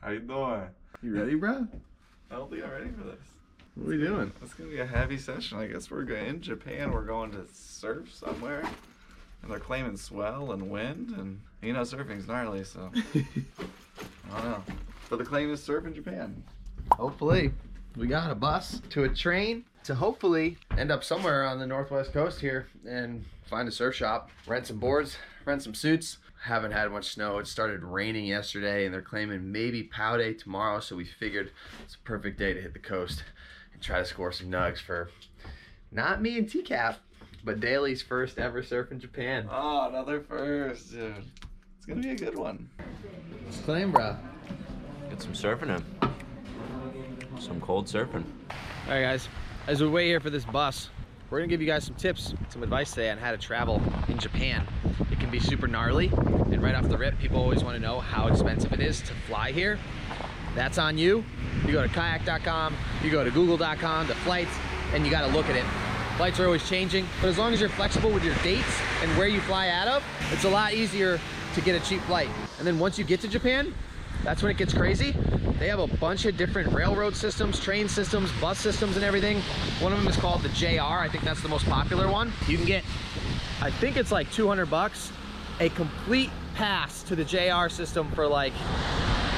How you doing? You ready, bro? I don't think I'm ready for this. What are we doing? It's gonna be a heavy session. I guess we're going in Japan. We're going to surf somewhere, and they're claiming swell and wind, and you know surfing's gnarly, so I don't know. But the claim is surf in Japan. Hopefully, we got a bus to a train to hopefully end up somewhere on the northwest coast here and find a surf shop, rent some boards, rent some suits. Haven't had much snow. It started raining yesterday and they're claiming maybe pow day tomorrow, so we figured it's a perfect day to hit the coast and try to score some nugs for not me and TCAP, but Daly's first ever surf in Japan. Oh, another first, dude. It's gonna be a good one. Let's claim, bro. Get some surfing in. Some cold surfing. All right, guys. As we wait here for this bus, we're gonna give you guys some tips, some advice today on how to travel in Japan. It can be super gnarly, and right off the rip, people always wanna know how expensive it is to fly here. That's on you. You go to kayak.com, you go to google.com, the flights, and you gotta look at it. Flights are always changing, but as long as you're flexible with your dates and where you fly out of, it's a lot easier to get a cheap flight. And then once you get to Japan, that's when it gets crazy. They have a bunch of different railroad systems, train systems, bus systems, and everything. One of them is called the JR. I think that's the most popular one. You can get, I think it's like 200 bucks, a complete pass to the JR system for like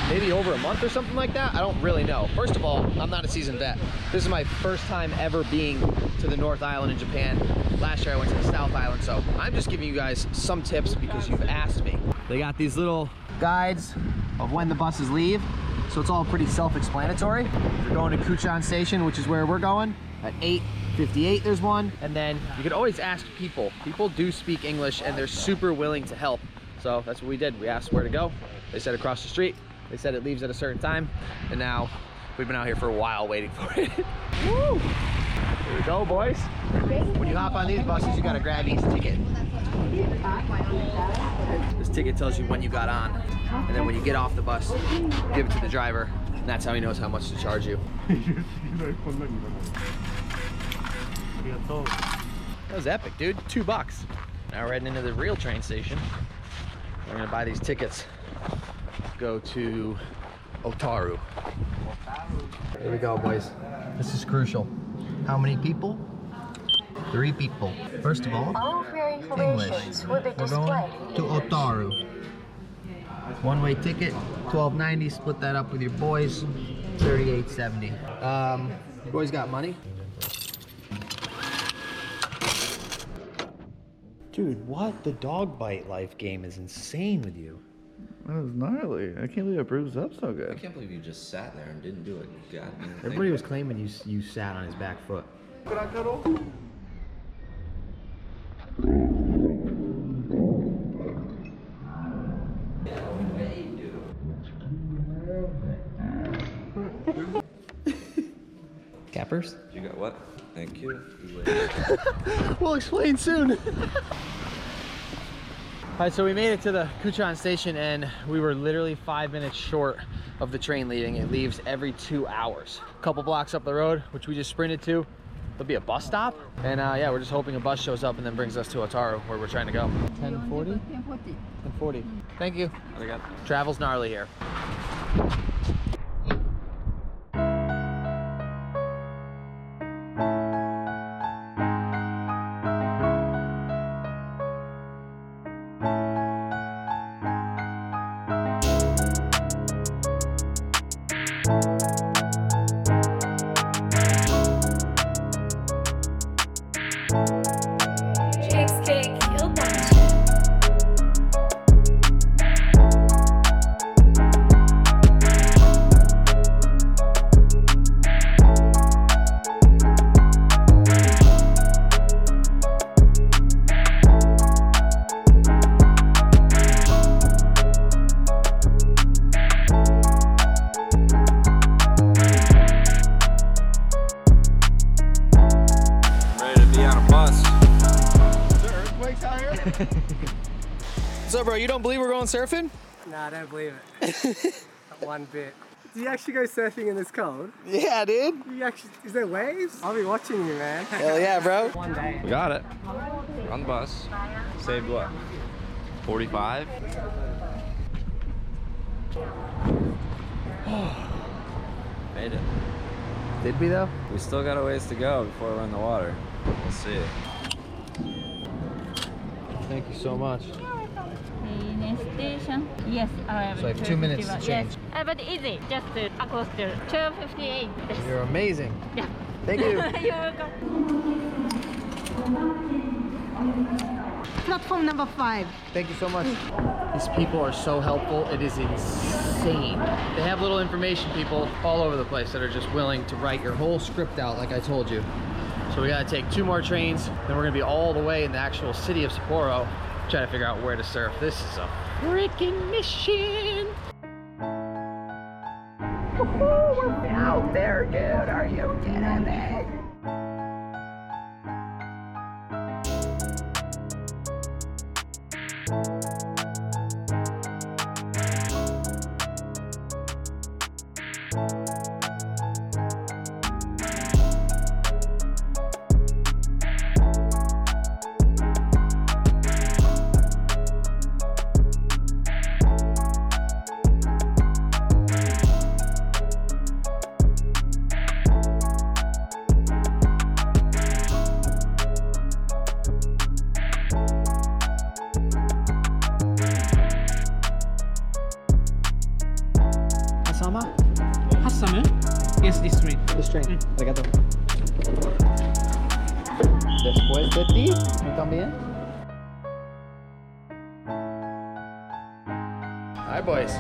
maybe over a month or something like that. I don't really know. First of all, I'm not a seasoned vet. This is my first time ever being to the North Island in Japan. Last year I went to the South Island, so I'm just giving you guys some tips because you've asked me. They got these little guides of when the buses leave, so it's all pretty self-explanatory. You're going to Kuchan Station, which is where we're going. At 8:58 there's one, and then you can always ask people. People do speak English and they're super willing to help. So that's what we did. We asked where to go. They said across the street. They said it leaves at a certain time, and now we've been out here for a while waiting for it. Woo! Here we go, boys. When you hop on these buses, you gotta grab each ticket. This ticket tells you when you got on, and then when you get off the bus, give it to the driver, and that's how he knows how much to charge you. That was epic, dude. $2. Now we're heading into the real train station. We're gonna buy these tickets. Go to Otaru. Here we go, boys. This is crucial. How many people? 3 people. First of all, English. We're going to Otaru. One-way ticket, $12.90. Split that up with your boys, $38.70. Boys got money? Dude, what? The dog bite life game is insane with you. That was gnarly. I can't believe it bruised up so good. I can't believe you just sat there and didn't do it. Everybody was claiming you sat on his back foot. Cappers? You got what? Thank you. We'll explain soon. All right, so we made it to the Kuchan station and we were literally 5 minutes short of the train leaving. It leaves every 2 hours. A couple blocks up the road, which we just sprinted to. There'll be a bus stop. And yeah, we're just hoping a bus shows up and then brings us to Otaru, where we're trying to go. 10:40? 10:40. Thank you. Travel's gnarly here. So, bro, you don't believe we're going surfing? Nah, I don't believe it. Not one bit. Do you actually go surfing in this cold? Yeah, dude. You actually, is there waves? I'll be watching you, man. Hell yeah, bro. One day. We got it. We're on the bus. Saved what? 45? Made it. Did we though? We still got a ways to go before we're in the water. We'll see. Thank you so much. Next station. Yes, I am. So I have 2 minutes to change. Yes, but easy. Just across the 12:58. You're amazing. Yeah. Thank you. You're welcome. Platform number 5. Thank you so much. These people are so helpful. It is insane. They have little information people all over the place that are just willing to write your whole script out like I told you. So we gotta take 2 more trains, then we're gonna be all the way in the actual city of Sapporo, trying to figure out where to surf. This is a freaking mission. We're out there, dude. Are you kidding me? Yes, this train. This train. Arigato. Después de ti, también. Alright boys,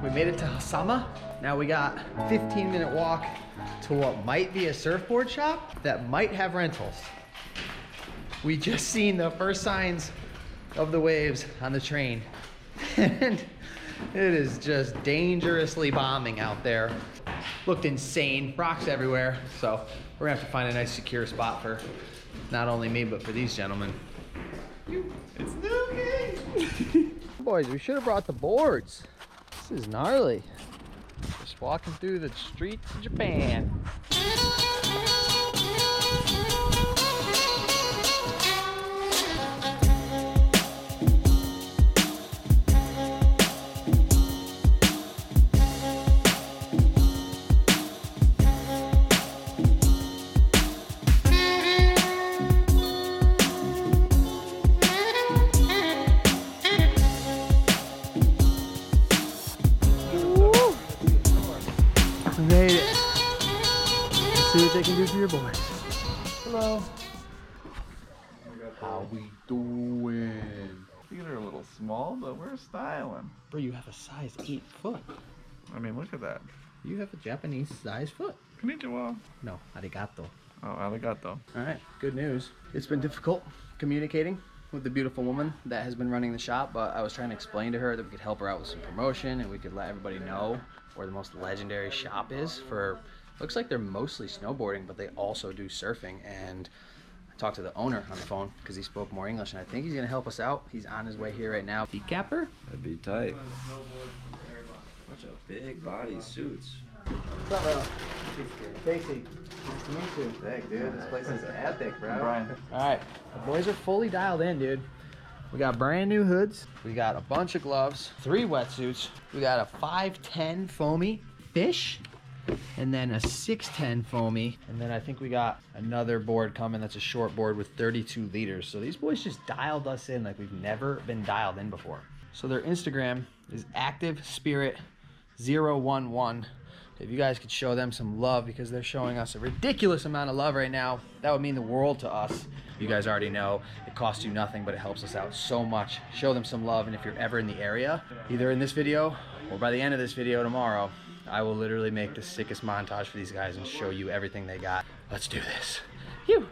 we made it to Hasama. Now we got a 15-minute walk to what might be a surfboard shop that might have rentals. We just seen the first signs of the waves on the train. And it is just dangerously bombing out there. Looked insane, rocks everywhere. So we're gonna have to find a nice secure spot for not only me, but for these gentlemen. It's Nuki! Boys, we should have brought the boards. This is gnarly. Just walking through the streets of Japan. Made it. Let's see what they can do for your boys. Hello. How we doing? Feet are a little small, but we're styling. Bro, you have a size 8 foot. I mean, look at that. You have a Japanese size foot. Konnichiwa. No, arigato. Oh, arigato. All right, good news. It's been difficult communicating with the beautiful woman that has been running the shop, but I was trying to explain to her that we could help her out with some promotion and we could let everybody know where the most legendary shop is for, looks like they're mostly snowboarding, but they also do surfing. And I talked to the owner on the phone because he spoke more English, and I think he's gonna help us out. He's on his way here right now. Decapper? That'd be tight. Bunch of big body suits. What's up, bro? Casey. Nice to meet you. Heck, dude, this place is epic, bro. All right, the boys are fully dialed in, dude. We got brand new hoods. We got a bunch of gloves, 3 wetsuits. We got a 510 foamy fish, and then a 610 foamy. And then I think we got another board coming that's a short board with 32 liters. So these boys just dialed us in like we've never been dialed in before. So their Instagram is ActiveSpirit011. If you guys could show them some love, because they're showing us a ridiculous amount of love right now, that would mean the world to us. You guys already know it costs you nothing, but it helps us out so much. Show them some love, and if you're ever in the area, either in this video or by the end of this video tomorrow, I will literally make the sickest montage for these guys and show you everything they got. Let's do this. Phew.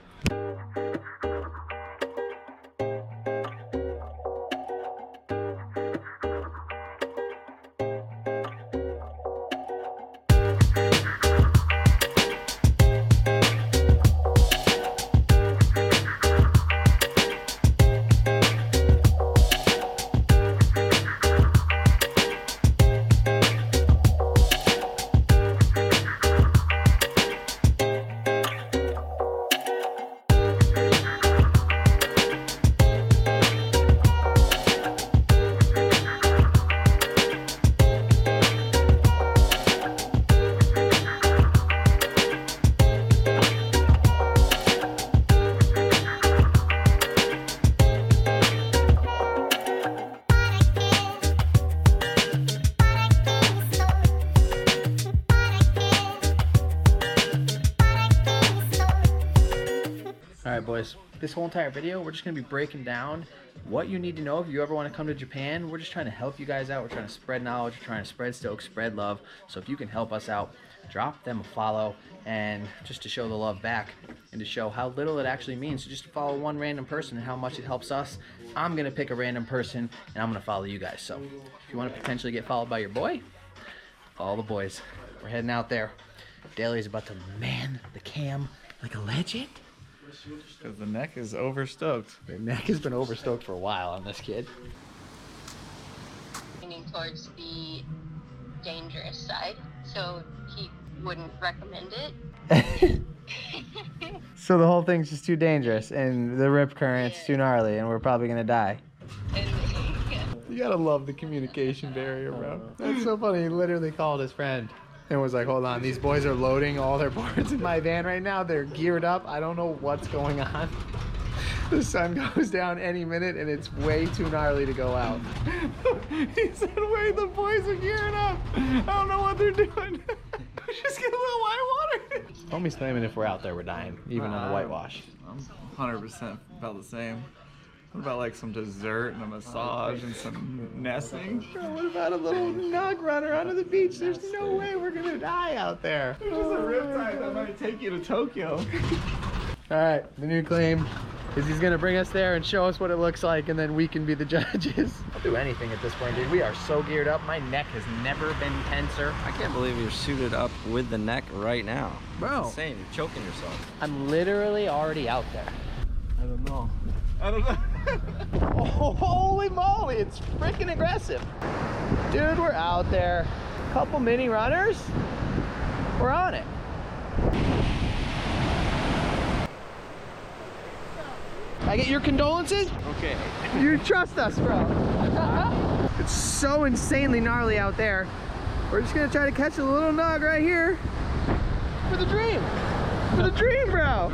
boys, this whole entire video, we're just gonna be breaking down what you need to know if you ever want to come to Japan. We're just trying to help you guys out. We're trying to spread knowledge, we're trying to spread stoke, spread love. So if you can help us out, drop them a follow, and just to show the love back and to show how little it actually means. So just to follow one random person and how much it helps us, I'm gonna pick a random person and I'm gonna follow you guys. So if you want to potentially get followed by your boy, follow the boys. We're heading out there. Daly's about to man the cam like a legend. Because the neck is overstoked. The neck has been overstoked for a while on this kid. Leaning towards the dangerous side, so he wouldn't recommend it. So the whole thing's just too dangerous and the rip current's too gnarly and we're probably gonna die. And, yeah. You gotta love the communication barrier, bro. That's so funny. He literally called his friend and was like, hold on, these boys are loading all their boards in my van right now. They're geared up. I don't know what's going on. The sun goes down any minute and it's way too gnarly to go out. He said, wait, the boys are gearing up. I don't know what they're doing. Just get a little white water. Homie's claiming if we're out there, we're dying, even on the whitewash. I'm 100% about the same. What about like some dessert and a massage and some nesting? Bro, what about a little nug runner onto the beach? There's no way we're gonna die out there. There's just a riptide that might take you to Tokyo. All right, the new claim is he's gonna bring us there and show us what it looks like, and then we can be the judges. I'll do anything at this point, dude. We are so geared up. My neck has never been tenser. I can't believe you're suited up with the neck right now. Bro. It's insane. You're choking yourself. I'm literally already out there. I don't know. Oh, holy moly, it's freaking aggressive. Dude, we're out there. Couple mini runners. We're on it. I get your condolences? Okay. You trust us, bro. It's so insanely gnarly out there. We're just gonna try to catch a little nug right here for the dream. For the dream, bro.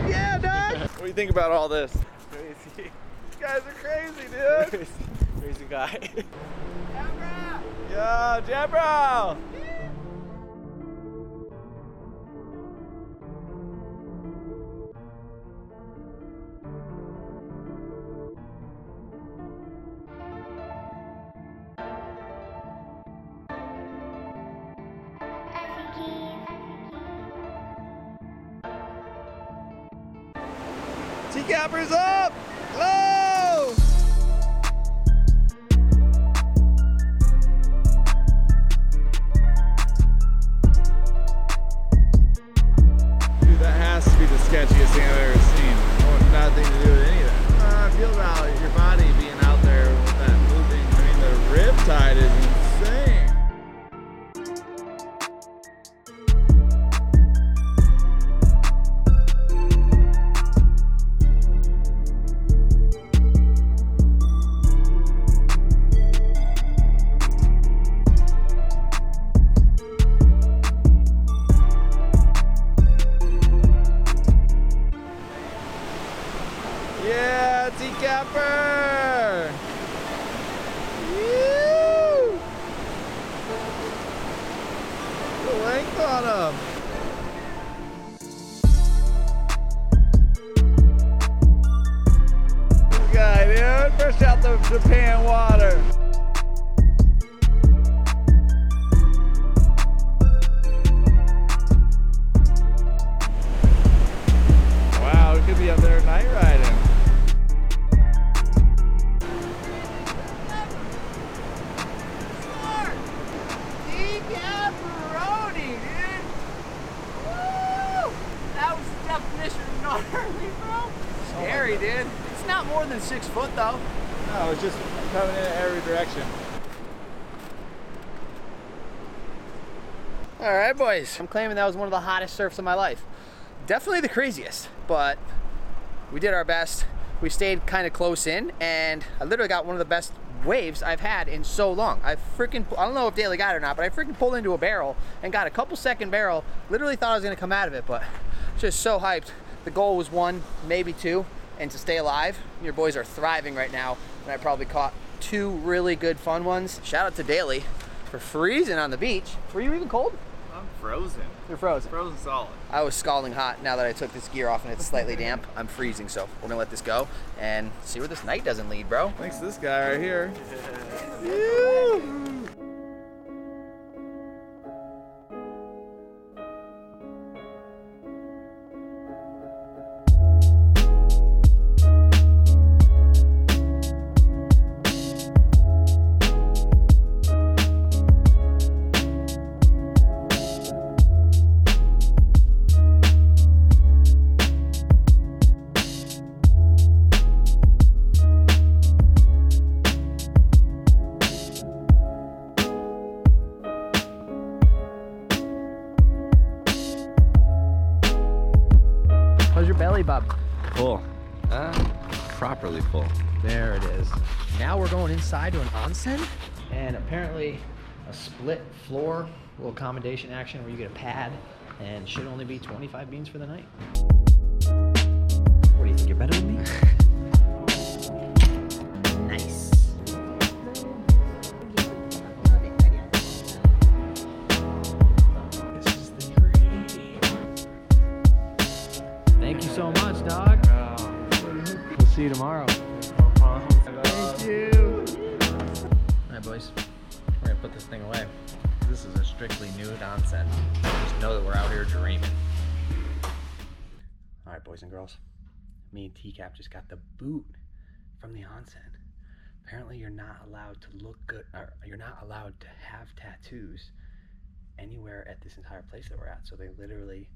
Yeah, dog. What do you think about all this? Crazy. These guys are crazy, dude. Crazy guy. Yo, Jebro! T-Cappers up! Low! Dude, that has to be the sketchiest thing I've ever seen. I want nothing to do with any of that. I feel about your body being out there with that moving. I mean, the rip tide is insane. Yeah, T-Capper! Woo! The length on him. This guy, dude, fresh out the Japan water. Wow, we could be up there night riding. Scary, dude. It's not more than 6 foot, though. No, it's just coming in every direction. All right, boys. I'm claiming that was one of the hottest surfs of my life. Definitely the craziest, but we did our best. We stayed kind of close in, and I literally got one of the best waves I've had in so long. I don't know if Daly got it or not, but I freaking pulled into a barrel and got a couple second barrel. Literally thought I was gonna come out of it, but just so hyped. The goal was 1, maybe 2, and to stay alive. Your boys are thriving right now, and I probably caught 2 really good fun ones. Shout out to Daly for freezing on the beach. Were you even cold? I'm frozen. You're frozen. Frozen solid. I was scalding hot. Now that I took this gear off and it's slightly damp, I'm freezing. So we're gonna let this go and see where this night doesn't lead, bro. Thanks to this guy right here. How's your belly, bub? Full. Properly full. There it is. Now we're going inside to an onsen, and apparently a split floor, little accommodation action where you get a pad, and should only be 25 beans for the night. What do you think? You're better than me? Nice. This is the dream. Thank you so much, dog. We'll see you tomorrow. Thank you. All right, boys. We're gonna put this thing away. This is a strictly nude onsen. Just know that we're out here dreaming. All right, boys and girls. Me and TCAP just got the boot from the onsen. Apparently, you're not allowed to look good, or you're not allowed to have tattoos anywhere at this entire place that we're at. So they literally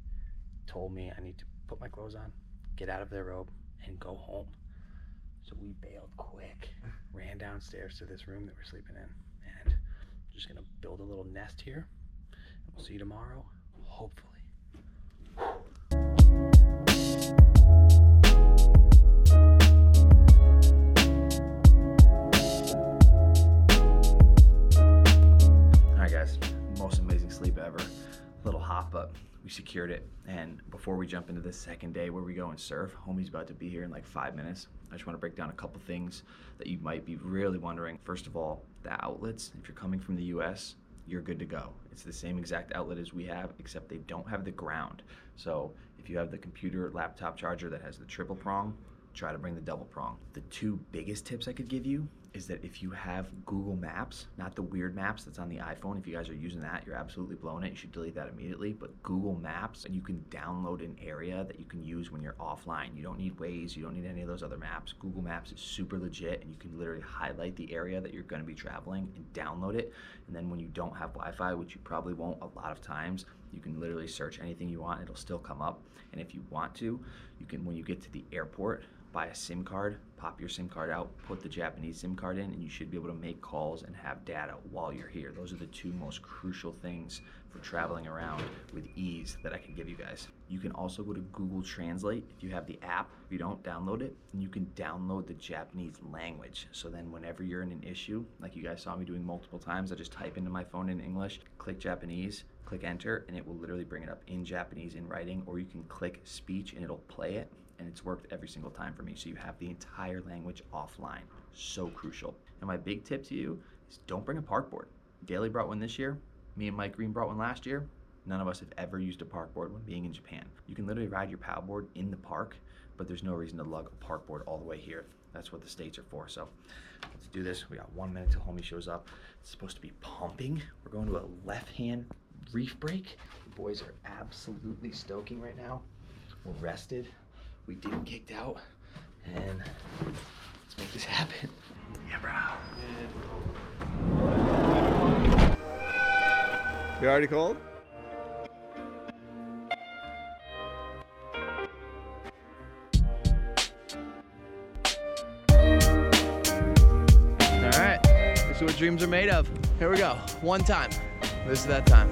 told me I need to put my clothes on, get out of their robe, and go home. So we bailed quick, ran downstairs to this room that we're sleeping in, and just gonna build a little nest here. We'll see you tomorrow, hopefully. All right, guys, most amazing sleep ever. A little hot, but we secured it. And before we jump into the second day where we go and surf, homie's about to be here in like 5 minutes. I just want to break down a couple things that you might be really wondering. First of all, the outlets, if you're coming from the US, you're good to go. It's the same exact outlet as we have, except they don't have the ground. So if you have the computer laptop charger that has the triple prong, try to bring the double prong. The two biggest tips I could give you is that if you have Google Maps, not the weird maps that's on the iPhone, if you guys are using that, you're absolutely blowing it. You should delete that immediately. But Google Maps, and you can download an area that you can use when you're offline. You don't need Waze, you don't need any of those other maps. Google Maps is super legit, and you can literally highlight the area that you're gonna be traveling and download it. And then when you don't have Wi-Fi, which you probably won't a lot of times, you can literally search anything you want, it'll still come up. And if you want to, you can, when you get to the airport, buy a SIM card, pop your SIM card out, put the Japanese SIM card in, and you should be able to make calls and have data while you're here. Those are the two most crucial things for traveling around with ease that I can give you guys. You can also go to Google Translate if you have the app. If you don't, download it, and you can download the Japanese language. So then whenever you're in an issue, like you guys saw me doing multiple times, I just type into my phone in English, click Japanese, click enter, and it will literally bring it up in Japanese in writing, or you can click speech and it'll play it. And it's worked every single time for me. So you have the entire language offline. So crucial. And my big tip to you is don't bring a park board. Daly brought one this year. Me and Mike Green brought one last year. None of us have ever used a park board when being in Japan. You can literally ride your paddleboard in the park, but there's no reason to lug a park board all the way here. That's what the States are for. So let's do this. We got 1 minute till homie shows up. It's supposed to be pumping. We're going to a left-hand reef break. The boys are absolutely stoking right now. We're rested. We didn't kicked out, and let's make this happen. Yeah, bro. You already cold? All right, this is what dreams are made of. Here we go, one time. This is that time.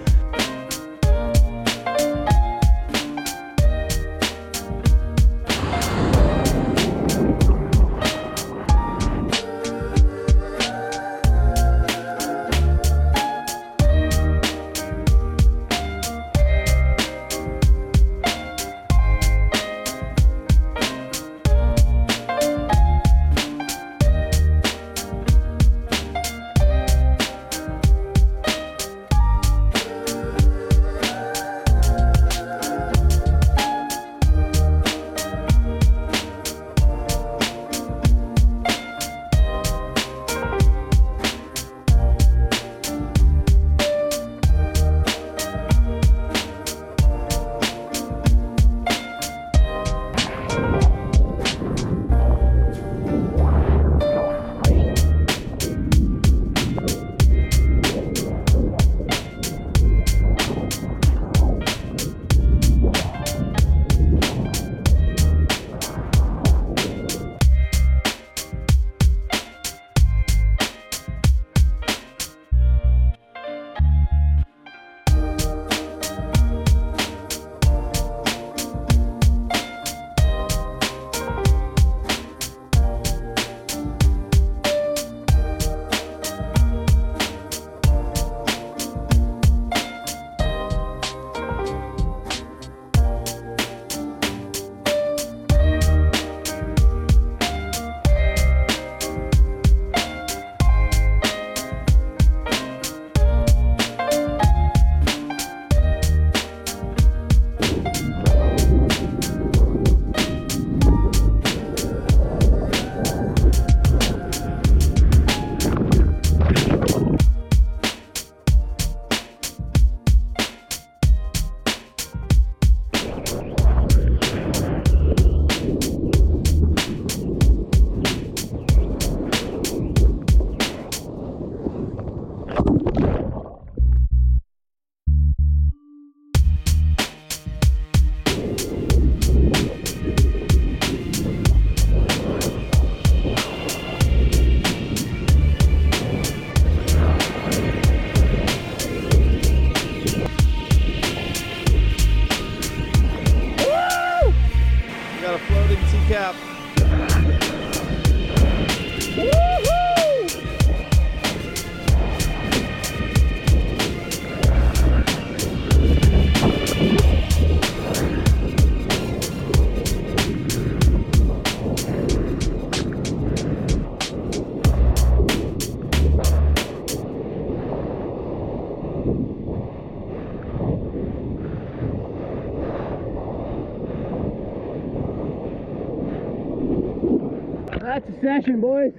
That's a session, boys.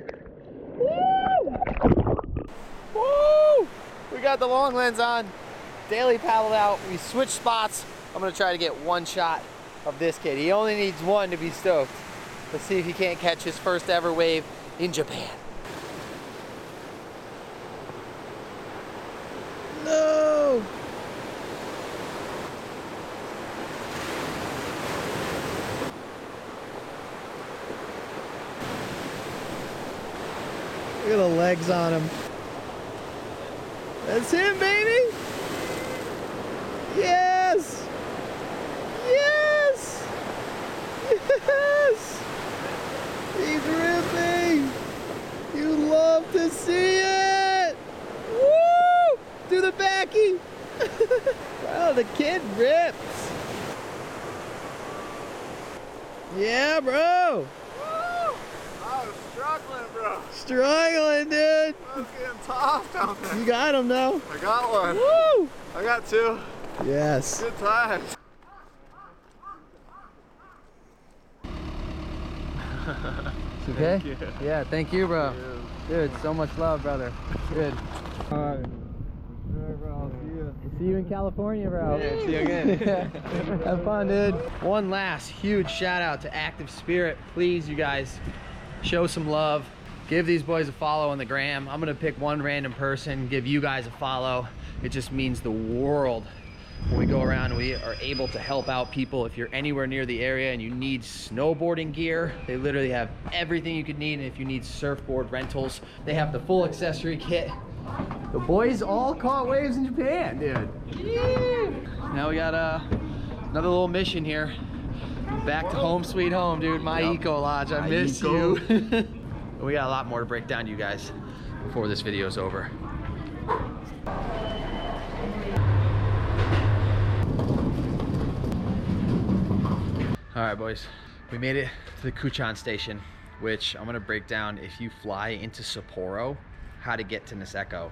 Woo! Woo! We got the long lens on. Daily paddled out. We switched spots. I'm gonna try to get one shot of this kid. He only needs one to be stoked. Let's see if he can't catch his first ever wave in Japan. No! Look at the legs on him. That's him, baby! Yes! Yes! Yes! He's ripping! You love to see it! Woo! Do the backy! Wow, the kid rips! Yeah, bro! I was struggling, bro. Struggling, dude! I was getting tough down there. You got him now. I got one. Woo! I got two. Yes. Good times. Okay? Thank you. Yeah, thank you, bro. Dude, so much love, brother. Good. Alright. Alright, bro. I'll see you. See you in California, bro. Yeah, see you again. Have fun, dude. One last huge shout out to Active Spirit. Please, you guys, show some love. Give these boys a follow on the gram. I'm gonna pick one random person, give you guys a follow. It just means the world when we go around. We are able to help out people. If you're anywhere near the area and you need snowboarding gear, they literally have everything you could need. And if you need surfboard rentals, they have the full accessory kit. The boys all caught waves in Japan, dude. Yeah. Now we got another little mission here. Back to home sweet home, dude. My Eco Lodge, I miss you. We got a lot more to break down to you guys before this video is over. All right, boys, we made it to the Kuchan station, which I'm gonna break down if you fly into Sapporo, how to get to Niseko.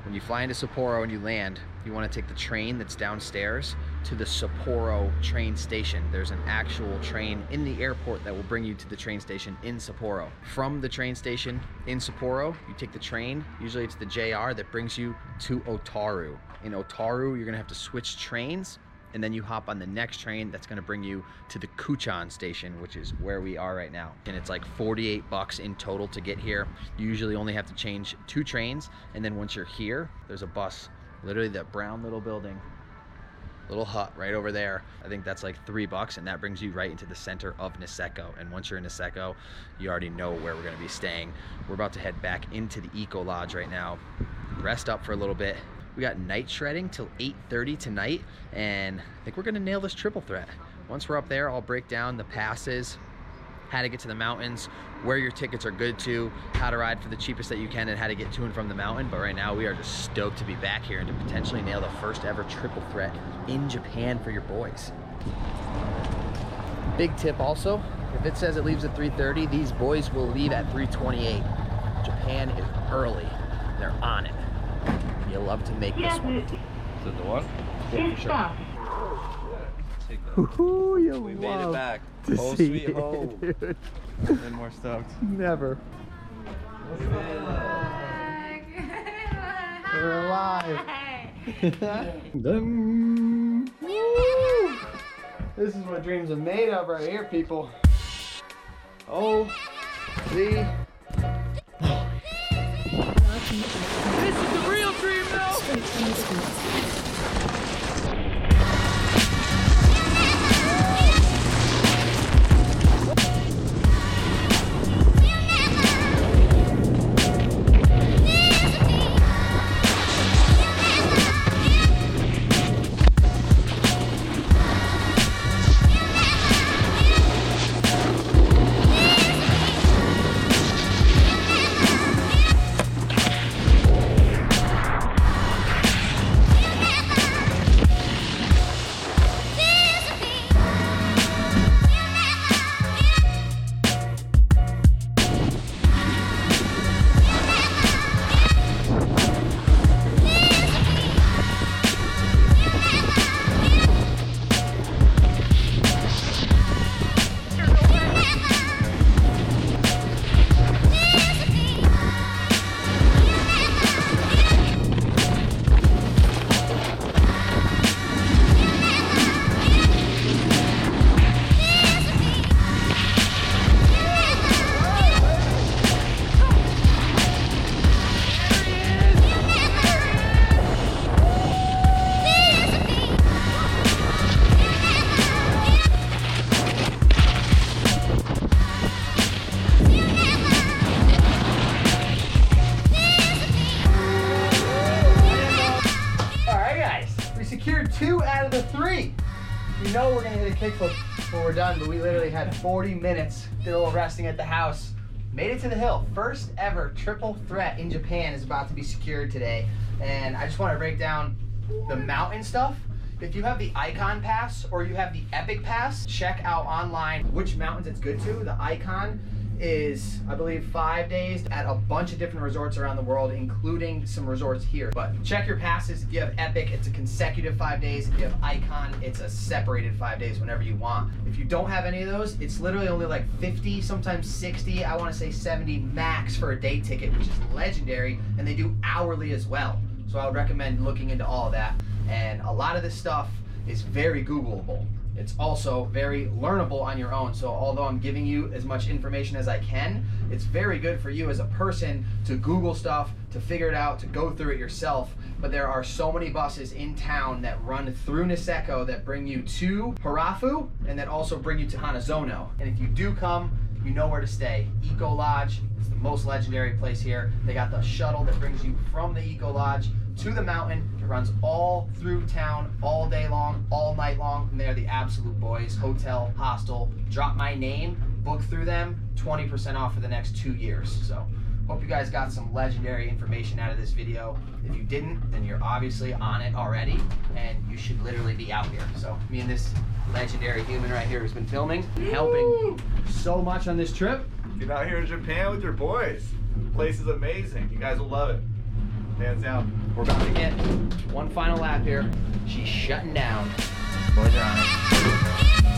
When you fly into Sapporo and you land, you wanna take the train that's downstairs to the Sapporo train station. There's an actual train in the airport that will bring you to the train station in Sapporo. From the train station in Sapporo, you take the train, usually it's the JR that brings you to Otaru. In Otaru, you're gonna have to switch trains, and then you hop on the next train that's gonna bring you to the Kuchan station, which is where we are right now. And it's like 48 bucks in total to get here. You usually only have to change 2 trains, and then once you're here, there's a bus, literally that brown little building, little hut right over there. I think that's like 3 bucks, and that brings you right into the center of Niseko. And once you're in Niseko, you already know where we're gonna be staying. We're about to head back into the Eco Lodge right now, rest up for a little bit. We got night shredding till 8:30 tonight, and I think we're gonna nail this triple threat. Once we're up there, I'll break down the passes, how to get to the mountains, where your tickets are good to, how to ride for the cheapest that you can, and how to get to and from the mountain. But right now, we are just stoked to be back here and to potentially nail the first ever triple threat in Japan for your boys. Big tip also, if it says it leaves at 3:30, these boys will leave at 3:28. Japan is early, they're on it. You love to make this one. Is it the one? Yeah, for sure. Take that. Ooh, you We made it love back. to Home see sweet it, home. dude. Been more stoked. Never. We're alive. Dun. Woo. This is what dreams are made of right here, people. Oh, see. This is the real dream, though. You know we're gonna hit a kickflip when we're done, but we literally had 40 minutes, did a little resting at the house. Made it to the hill. First ever triple threat in Japan is about to be secured today. And I just want to break down the mountain stuff. If you have the Icon Pass or you have the Epic Pass, check out online which mountains it's good to. The Icon is, I believe, 5 days at a bunch of different resorts around the world, including some resorts here. But check your passes. If you have Epic, it's a consecutive 5 days. If you have Icon, it's a separated 5 days whenever you want. If you don't have any of those, it's literally only like 50, sometimes 60, I want to say 70 max for a day ticket, which is legendary, and they do hourly as well. So I would recommend looking into all of that. And a lot of this stuff is very Googleable. It's also very learnable on your own. So although I'm giving you as much information as I can, it's very good for you as a person to Google stuff, to figure it out, to go through it yourself. But there are so many buses in town that run through Niseko that bring you to Harafu and that also bring you to Hanazono. And if you do come, you know where to stay. Eco Lodge is the most legendary place here. They got the shuttle that brings you from the Eco Lodge to the mountain. It runs all through town, all day long, all night long, and they're the absolute boys. Hotel, hostel, drop my name, book through them, 20% off for the next 2 years. So hope you guys got some legendary information out of this video. If you didn't, then you're obviously on it already, and you should literally be out here. So me and this legendary human right here who's been filming and helping so much on this trip. Get out here in Japan with your boys. The place is amazing. You guys will love it. Hands down. We're about to get one final lap here. She's shutting down. Boys are on it.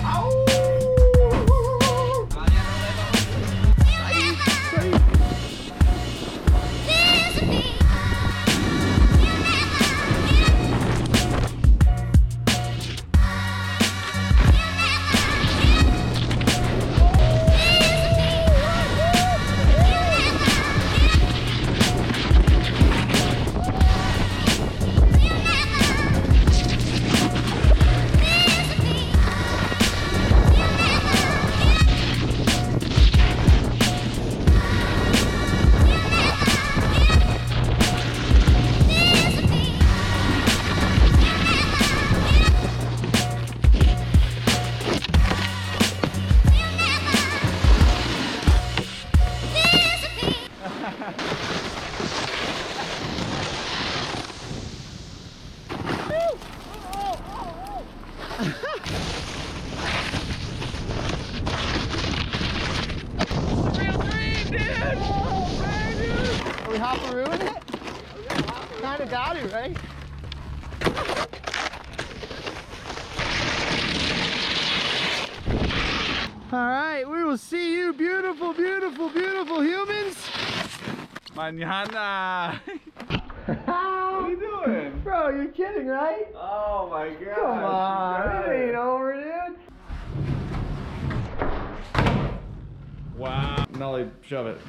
Ow! Are we hopperooing it? Kind of got it, right? All right, we will see you beautiful, beautiful, beautiful humans. Mañana. What are you doing? Bro, you're kidding, right? Oh my god. Come on, it ain't over, dude. Wow. Nolly, shove it.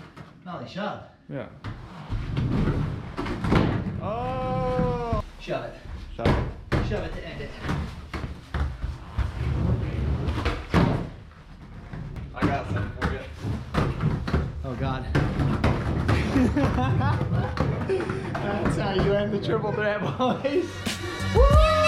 Molly, shove. Yeah. Oh. Shove it. Shove it. Shove it to end it. I got some for you. Oh God. That's how you end the triple threat, boys. Woo!